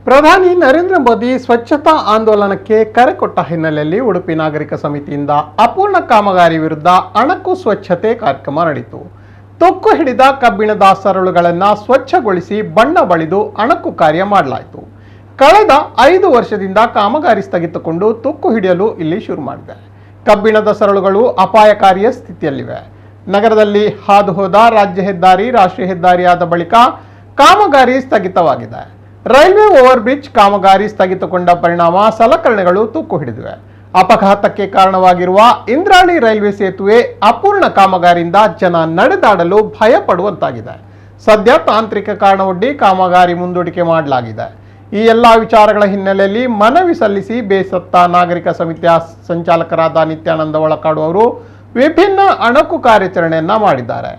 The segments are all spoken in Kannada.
ಪ್ರಧಾನಿ ನರೇಂದ್ರ ಮೋದಿ ಸ್ವಚ್ಛತಾ ಆಂದೋಲನಕ್ಕೆ ಕರೆ ಕೊಟ್ಟ ಹಿನ್ನೆಲೆಯಲ್ಲಿ ಉಡುಪಿ ನಾಗರಿಕ ಸಮಿತಿಯಿಂದ ಅಪೂರ್ಣ ಕಾಮಗಾರಿ ವಿರುದ್ಧ ಅಣಕು ಸ್ವಚ್ಛತೆ ಕಾರ್ಯಕ್ರಮ ನಡೆಯಿತು. ತೊಕ್ಕು ಹಿಡಿದ ಕಬ್ಬಿಣದ ಸರಳುಗಳನ್ನು ಸ್ವಚ್ಛಗೊಳಿಸಿ ಬಣ್ಣ ಬಳಿದು ಅಣಕು ಕಾರ್ಯ ಮಾಡಲಾಯಿತು. ಕಳೆದ 5 ವರ್ಷದಿಂದ ಕಾಮಗಾರಿ ಸ್ಥಗಿತಗೊಂಡು ತುಕ್ಕು ಹಿಡಿಯಲು ಇಲ್ಲಿ ಶುರು ಮಾಡಿದೆ. ಕಬ್ಬಿಣದ ಸರಳುಗಳು ಅಪಾಯಕಾರಿಯ ಸ್ಥಿತಿಯಲ್ಲಿವೆ. ನಗರದಲ್ಲಿ ಹಾದು ಹೋದ ರಾಜ್ಯ ಹೆದ್ದಾರಿ ರಾಷ್ಟ್ರೀಯ ಹೆದ್ದಾರಿಯಾದ ಬಳಿಕ ಕಾಮಗಾರಿ ಸ್ಥಗಿತವಾಗಿದೆ. ರೈಲ್ವೆ ಓವರ್ ಬ್ರಿಡ್ಜ್ ಕಾಮಗಾರಿ ಸ್ಥಗಿತಗೊಂಡ ಪರಿಣಾಮ ಸಲಕರಣೆಗಳು ತುಕ್ಕು ಹಿಡಿದಿವೆ. ಅಪಘಾತಕ್ಕೆ ಕಾರಣವಾಗಿರುವ ಇಂದ್ರಾಳಿ ರೈಲ್ವೆ ಸೇತುವೆ ಅಪೂರ್ಣ ಕಾಮಗಾರಿಯಿಂದ ಜನ ನಡೆದಾಡಲು ಭಯ ಪಡುವಂತಾಗಿದೆ. ಸದ್ಯ ತಾಂತ್ರಿಕ ಕಾರಣವೊಡ್ಡಿ ಕಾಮಗಾರಿ ಮುಂದೂಡಿಕೆ ಮಾಡಲಾಗಿದೆ. ಈ ಎಲ್ಲ ವಿಚಾರಗಳ ಹಿನ್ನೆಲೆಯಲ್ಲಿ ಮನವಿ ಸಲ್ಲಿಸಿ ಬೇಸತ್ತ ನಾಗರಿಕ ಸಮಿತಿಯ ಸಂಚಾಲಕರಾದ ನಿತ್ಯಾನಂದ ಒಳಕಾಡು ಅವರು ವಿಭಿನ್ನ ಅಣಕು ಕಾರ್ಯಾಚರಣೆಯನ್ನ ಮಾಡಿದ್ದಾರೆ.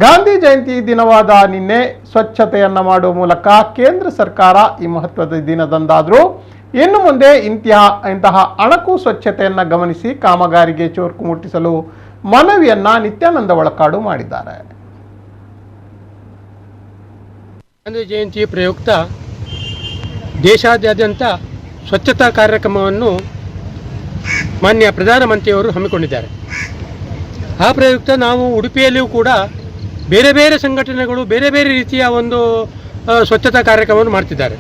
ಗಾಂಧಿ ಜಯಂತಿ ದಿನವಾದ ನಿನ್ನೆ ಸ್ವಚ್ಛತೆಯನ್ನ ಮಾಡುವ ಮೂಲಕ ಕೇಂದ್ರ ಸರ್ಕಾರ ಈ ಮಹತ್ವದ ದಿನದಂದಾದರೂ ಇನ್ನು ಮುಂದೆ ಇಂತಹ ಅಣಕು ಸ್ವಚ್ಛತೆಯನ್ನ ಗಮನಿಸಿ ಕಾಮಗಾರಿಗೆ ಚುರುಕು ಮುಟ್ಟಿಸಲು ಮನವಿಯನ್ನ ನಿತ್ಯಾನಂದ ಒಳಕಾಡು ಮಾಡಿದ್ದಾರೆ. ಗಾಂಧಿ ಜಯಂತಿ ಪ್ರಯುಕ್ತ ದೇಶಾದ್ಯಂತ ಸ್ವಚ್ಛತಾ ಕಾರ್ಯಕ್ರಮವನ್ನು ಮಾನ್ಯ ಪ್ರಧಾನಮಂತ್ರಿಯವರು ಹಮ್ಮಿಕೊಂಡಿದ್ದಾರೆ. ಆ ಪ್ರಯುಕ್ತ ನಾವು ಉಡುಪಿಯಲ್ಲಿಯೂ ಕೂಡ ಬೇರೆ ಬೇರೆ ಸಂಘಟನೆಗಳು ಬೇರೆ ಬೇರೆ ರೀತಿಯ ಒಂದು ಸ್ವಚ್ಛತಾ ಕಾರ್ಯಕ್ರಮವನ್ನು ಮಾಡ್ತಿದ್ದಾರೆ.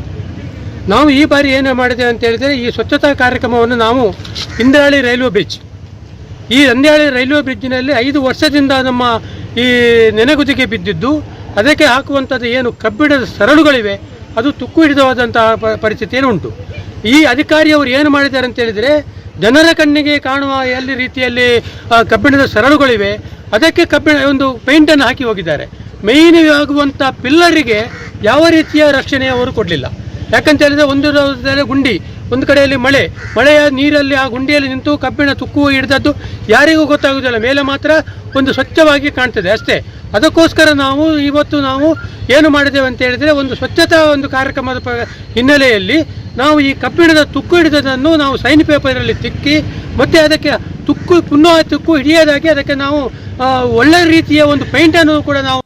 ನಾವು ಈ ಬಾರಿ ಏನು ಮಾಡಿದ್ದೇವೆ ಅಂತ ಹೇಳಿದರೆ, ಈ ಸ್ವಚ್ಛತಾ ಕಾರ್ಯಕ್ರಮವನ್ನು ನಾವು ಇಂದ್ರಾಳಿ ರೈಲ್ವೆ ಬ್ರಿಡ್ಜ್, ಈ ಇಂದ್ರಾಳಿ ರೈಲ್ವೆ ಬ್ರಿಡ್ಜಿನಲ್ಲಿ 5 ವರ್ಷದಿಂದ ನಮ್ಮ ಈ ನೆನೆಗುದಿಗೆ ಬಿದ್ದಿದ್ದು, ಅದಕ್ಕೆ ಹಾಕುವಂಥದ್ದು ಏನು ಕಬ್ಬಿಣದ ಸರಳುಗಳಿವೆ ಅದು ತುಕ್ಕು ಹಿಡಿದವಾದಂತಹ ಪರಿಸ್ಥಿತಿಯನ್ನು ಉಂಟು. ಈ ಅಧಿಕಾರಿಯವರು ಏನು ಮಾಡಿದ್ದಾರೆ ಅಂತ ಹೇಳಿದರೆ, ಜನರ ಕಣ್ಣಿಗೆ ಕಾಣುವ ಎಲ್ಲಿ ರೀತಿಯಲ್ಲಿ ಕಬ್ಬಿಣದ ಸರಳುಗಳಿವೆ ಅದಕ್ಕೆ ಒಂದು ಪೇಂಟನ್ನು ಹಾಕಿ ಹೋಗಿದ್ದಾರೆ. ಮೇಯ್ನ್ ಆಗುವಂಥ ಪಿಲ್ಲರಿಗೆ ಯಾವ ರೀತಿಯ ರಕ್ಷಣೆ ಅವರು ಕೊಡಲಿಲ್ಲ. ಯಾಕಂತ ಹೇಳಿದರೆ, ಒಂದು ಗುಂಡಿ, ಒಂದು ಕಡೆಯಲ್ಲಿ ಮಳೆಯ ನೀರಲ್ಲಿ ಆ ಗುಂಡಿಯಲ್ಲಿ ನಿಂತು ಕಬ್ಬಿಣ ತುಕ್ಕು ಹಿಡಿದದ್ದು ಯಾರಿಗೂ ಗೊತ್ತಾಗುವುದಿಲ್ಲ. ಮೇಲೆ ಮಾತ್ರ ಒಂದು ಸ್ವಚ್ಛವಾಗಿ ಕಾಣ್ತದೆ ಅಷ್ಟೇ. ಅದಕ್ಕೋಸ್ಕರ ಇವತ್ತು ನಾವು ಏನು ಮಾಡಿದ್ದೇವೆ ಅಂತ ಹೇಳಿದರೆ, ಒಂದು ಸ್ವಚ್ಛತಾ ಒಂದು ಕಾರ್ಯಕ್ರಮದ ಹಿನ್ನೆಲೆಯಲ್ಲಿ ನಾವು ಈ ಕಬ್ಬಿಣದ ತುಕ್ಕು ಹಿಡಿದದನ್ನು ನಾವು ಸೈನ್ ಪೇಪರಲ್ಲಿ ತಿಕ್ಕಿ ಮತ್ತು ಅದಕ್ಕೆ ತುಕ್ಕು ಹಿಡಿಯೋದಾಗಿ ಅದಕ್ಕೆ ನಾವು ಒಳ್ಳೆಯ ರೀತಿಯ ಒಂದು ಪೇಂಟನ್ನು ಕೂಡ ನಾವು